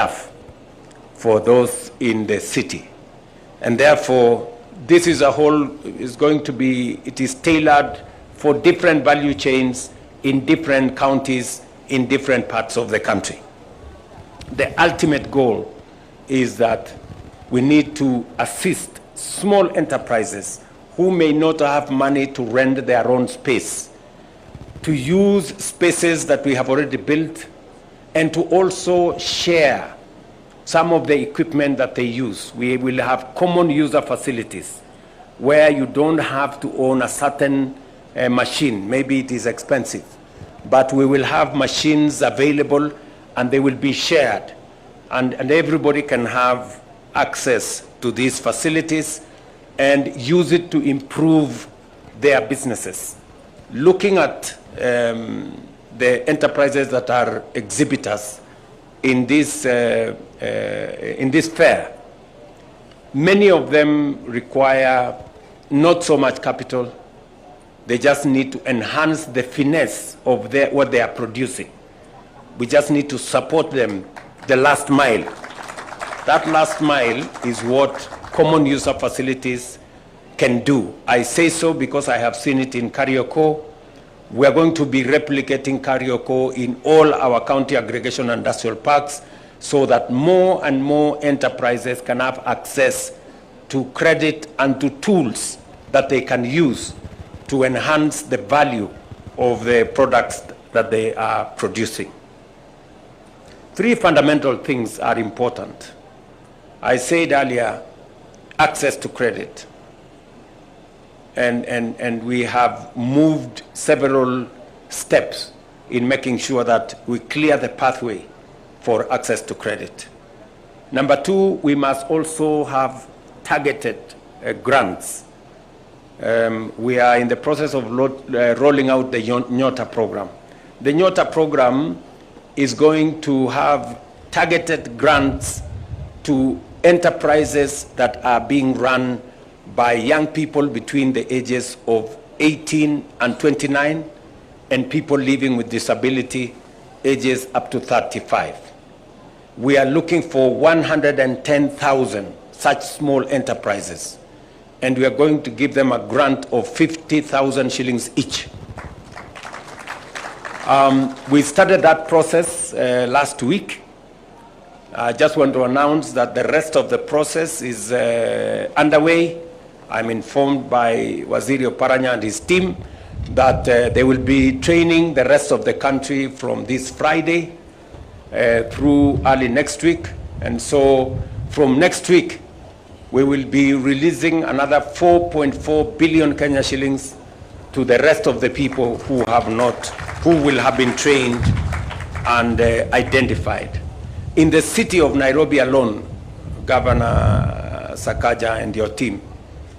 enough for those in the city. And therefore, this is going to be, it is tailored for different value chains in different counties in different parts of the country. The ultimate goal is that we need to assist small enterprises who may not have money to rent their own space, to use spaces that we have already built, and to also share some of the equipment that they use. We will have common user facilities where you don't have to own a certain machine. Maybe it is expensive, but we will have machines available and they will be shared, and everybody can have access to these facilities and use it to improve their businesses. Looking at the enterprises that are exhibitors in this fair, many of them require not so much capital. They just need to enhance the finesse of what they are producing. We just need to support them the last mile. That last mile is what common user facilities can do. I say so because I have seen it in Karioko. We are going to be replicating Karioko in all our county aggregation industrial parks so that more and more enterprises can have access to credit and to tools that they can use to enhance the value of the products that they are producing. Three fundamental things are important. I said earlier, access to credit. And we have moved several steps in making sure that we clear the pathway for access to credit. Number two, we must also have targeted grants. We are in the process of rolling out the Nyota program. The Nyota program is going to have targeted grants to enterprises that are being run by young people between the ages of 18 and 29 and people living with disability ages up to 35. We are looking for 110,000 such small enterprises, and we are going to give them a grant of 50,000 shillings each. We started that process last week. I just want to announce that the rest of the process is underway. I'm informed by Waziri Oparanya and his team that they will be training the rest of the country from this Friday through early next week. And so from next week, we will be releasing another 4.4 billion Kenya shillings to the rest of the people who will have been trained and identified. In the city of Nairobi alone, Governor Sakaja and your team,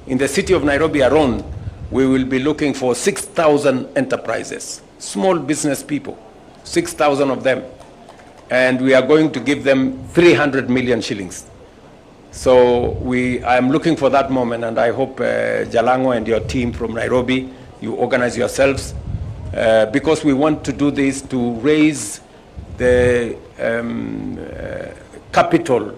in the city of Nairobi alone, we will be looking for 6,000 enterprises, small business people, 6,000 of them. And we are going to give them 300 million shillings. So I am looking for that moment, and I hope Jalango and your team from Nairobi, you organize yourselves, because we want to do this to raise the capital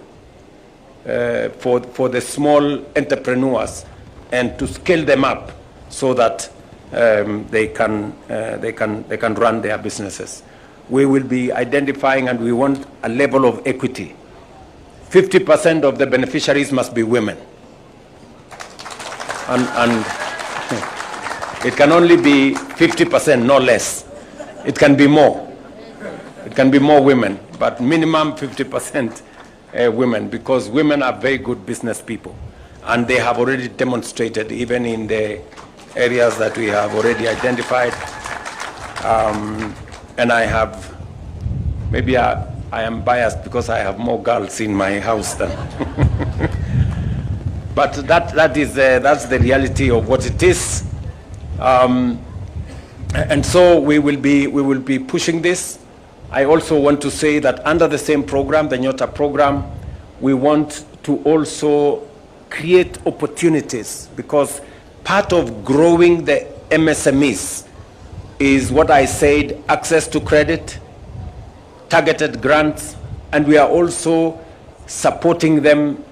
for the small entrepreneurs and to scale them up so that they can run their businesses. We will be identifying, and we want a level of equity. 50% of the beneficiaries must be women. And it can only be 50%, no less. It can be more. It can be more women, but minimum 50% women, because women are very good business people. And they have already demonstrated, even in the areas that we have already identified. And I have, maybe I am biased because I have more girls in my house than. But that's the reality of what it is. And so we will be pushing this. I also want to say that under the same program, the Nyota program, we want to also create opportunities, because part of growing the MSMEs is what I said: access to credit, targeted grants, and we are also supporting them